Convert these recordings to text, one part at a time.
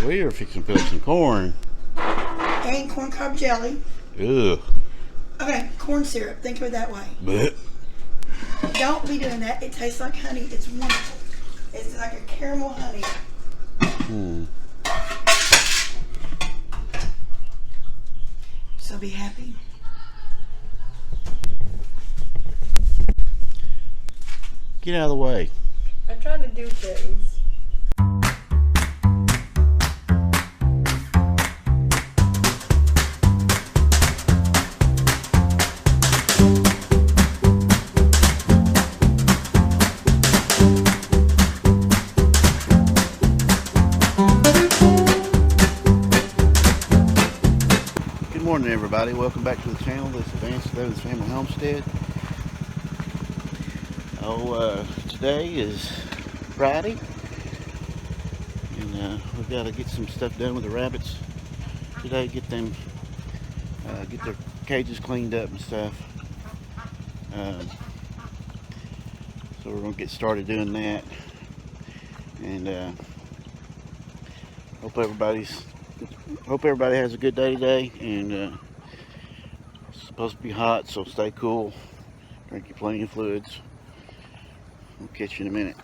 We are fixing to put some corn. And corn cob jelly. Ugh. Okay, corn syrup. Think of it that way. Blech. Don't be doing that. It tastes like honey. It's wonderful. It's like a caramel honey. So be happy. Get out of the way. I'm trying to do things. Good morning, everybody. Welcome back to the channel. This is Fanmail Family Homestead. Today is Friday, and we've got to get some stuff done with the rabbits today. Get their cages cleaned up and stuff. So we're gonna get started doing that, and hope everybody has a good day today. And it's supposed to be hot, so stay cool. Drink you plenty of fluids. We'll catch you in a minute.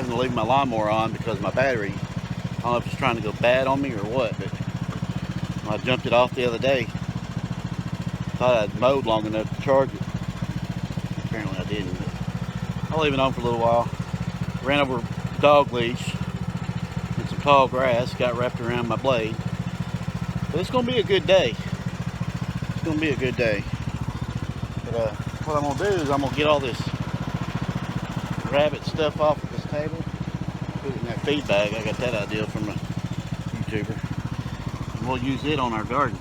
having to leave my lawnmower on because my battery, I don't know if it's trying to go bad on me or what, but when I jumped it off the other day, thought I'd mowed long enough to charge it. Apparently I didn't, but I'll leave it on for a little while. Ran over a dog leash and some tall grass, got wrapped around my blade. But it's going to be a good day. It's going to be a good day. But what I'm going to do is I'm going to get all this rabbit stuff off of this table, put it in that feed bag. I got that idea from a YouTuber. And we'll use it on our garden.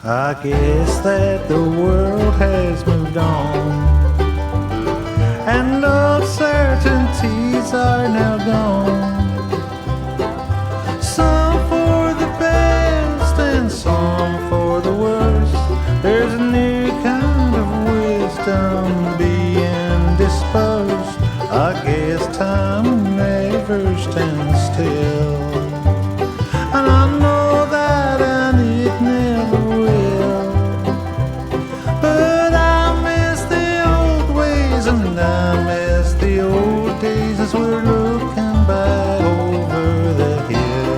I guess that the world has moved on, and uncertainties are now gone. Some for the best and some for the worst. There's a new kind of wisdom being dispersed. I guess time never stands still, and I know that and it never will. But I miss the old ways and I miss the old days as we're looking back over the hill,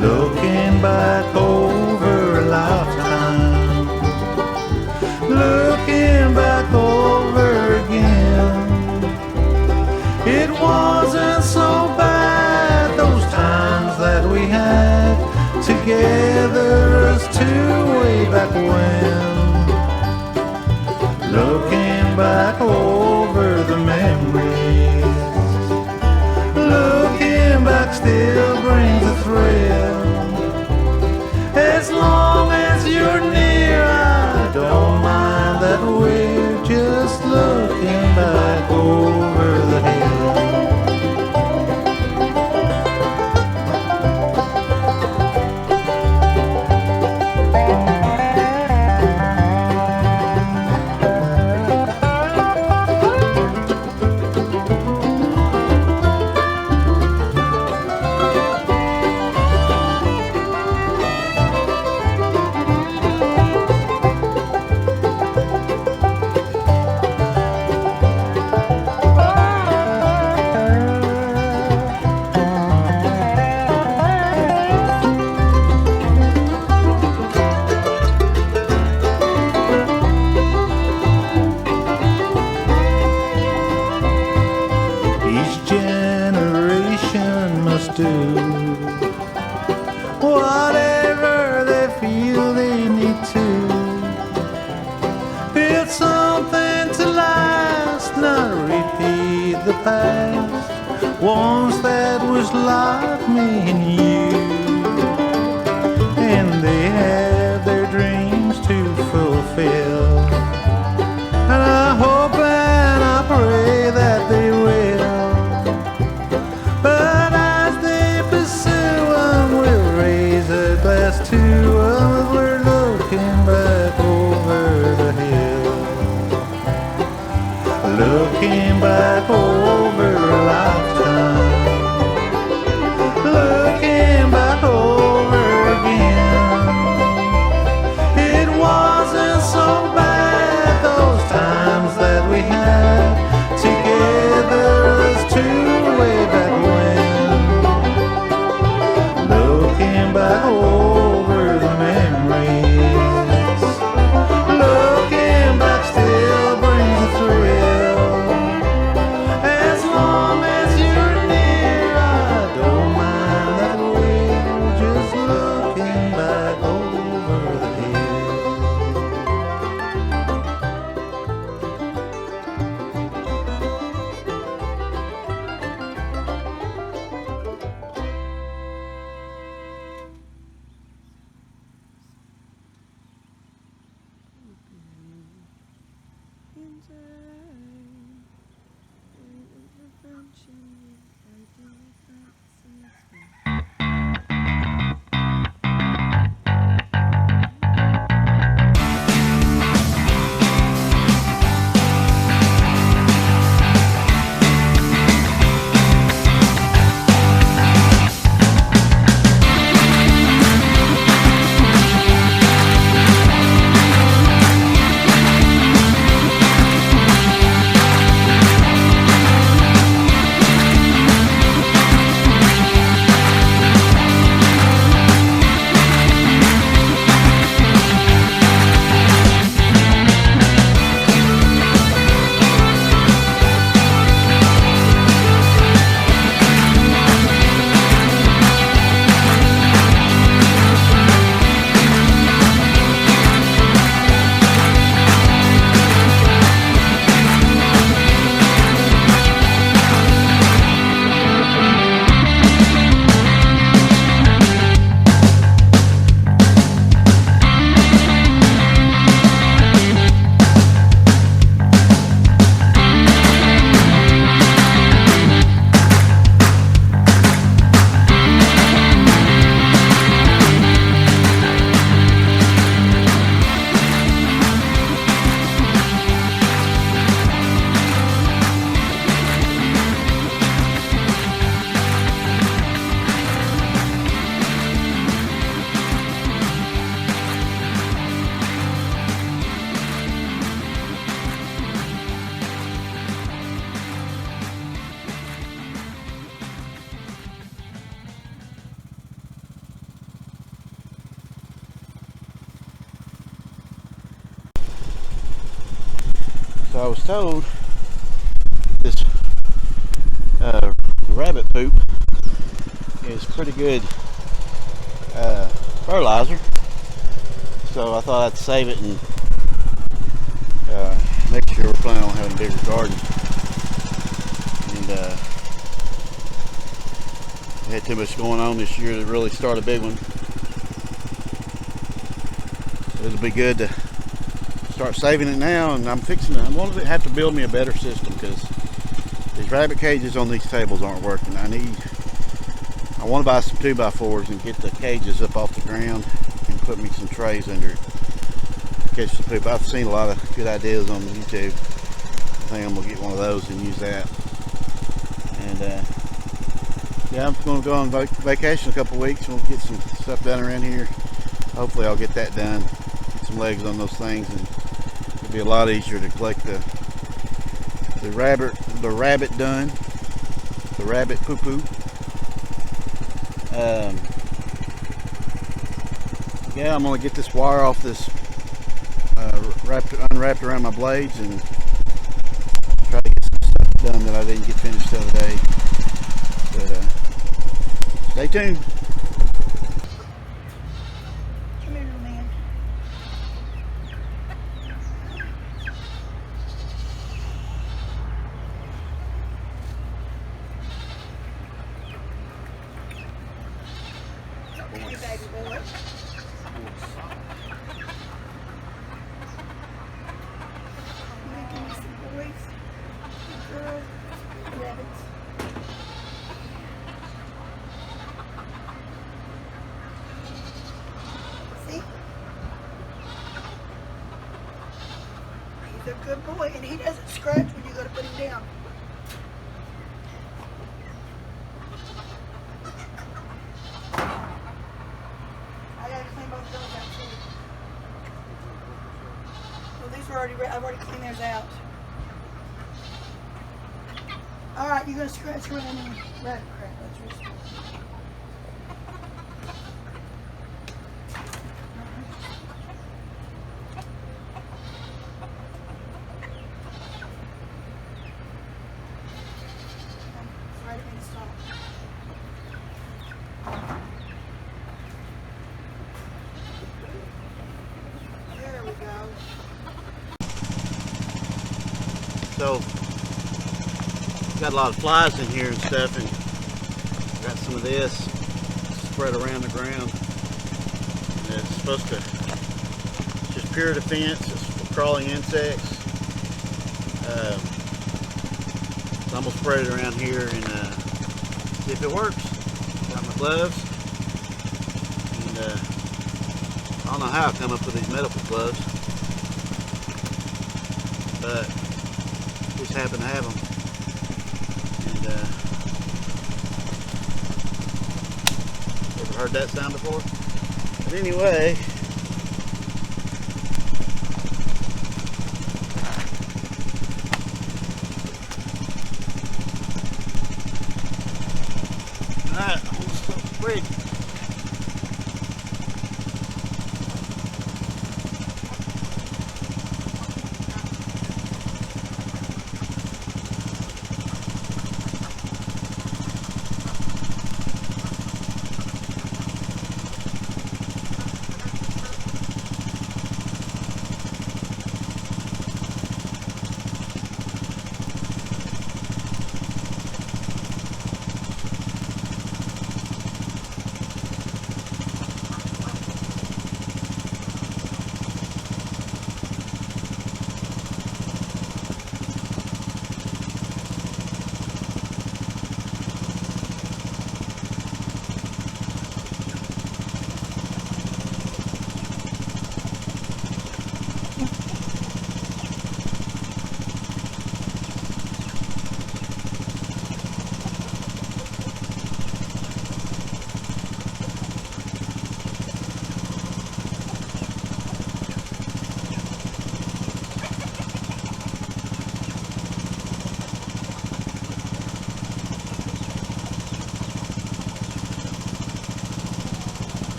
looking back over a lifetime, looking back over again. It wasn't so bad, those times that we had together, us two way back when. Looking back over the memories, looking back still brings a thrill. As long as you're near, I don't mind that we're just looking back over the hill. ones that was like me and you, and they have their dreams to fulfill. And I hope and I pray that they will. But as they pursue them, we'll raise a glass to them. We're looking back over the hill, looking back over a lifetime, looking back over again. It wasn't so bad those times that we had together as two way back when. Looking back over the memories, looking back still brings a thrill. As long as you're near, I don't mind that we're just looking back over the hill. So I was told this rabbit poop is pretty good fertilizer. So I thought I'd save it and next year we're planning on having a bigger garden. And we had too much going on this year to really start a big one. So it'll be good to start saving it now, and I'm going to have to build me a better system because these rabbit cages on these tables aren't working. I want to buy some 2x4s and get the cages up off the ground and put me some trays under it. Catch the poop. I've seen a lot of good ideas on YouTube. I think I'm going to get one of those and use that. And yeah, I'm going to go on vacation a couple weeks. We'll get some stuff done around here. Hopefully I'll get that done. Get some legs on those things, and it'll be a lot easier to collect the rabbit done. The rabbit poo-poo. Yeah, I'm going to get this wire off this unwrapped around my blades and try to get some stuff done that I didn't get finished the other day. But stay tuned. Come here, little man. He's a good boy, and he doesn't scratch when you go to put him down. I gotta clean both those out too. Well, these were already. I've already cleaned theirs out. All right, you're gonna scratch around and crap. That's risky. Right in the stop. There we go. So, got a lot of flies in here and stuff, and got some of this spread around the ground. And it's supposed to just pure defense. It's for crawling insects. So I'm gonna spread it around here and see if it works. Got my gloves, and I don't know how I come up with these medical gloves, but just happen to have them. Ever heard that sound before? But anyway, alright, I'm gonna stop spreading.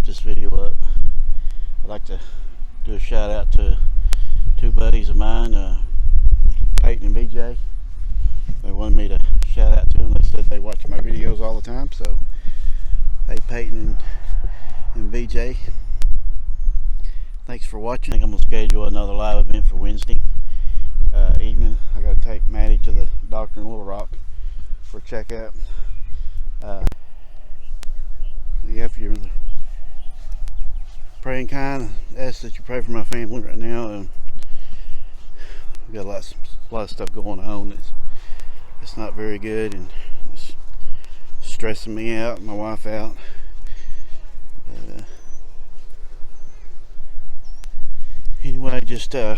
This video up. I'd like to do a shout out to two buddies of mine, Peyton and BJ. They wanted me to shout out to them. They said they watch my videos all the time, so hey Peyton and BJ, thanks for watching. I think I'm going to schedule another live event for Wednesday evening. I got to take Maddie to the doctor in Little Rock for a checkup. Yeah, if you're praying kind, I ask that you pray for my family right now. We've got a lot of stuff going on. It's not very good, and it's stressing me out and my wife out. Anyway, just y'all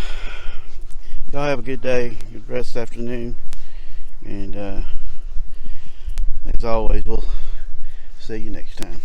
have a good day, good rest of the afternoon, And as always, we'll see you next time.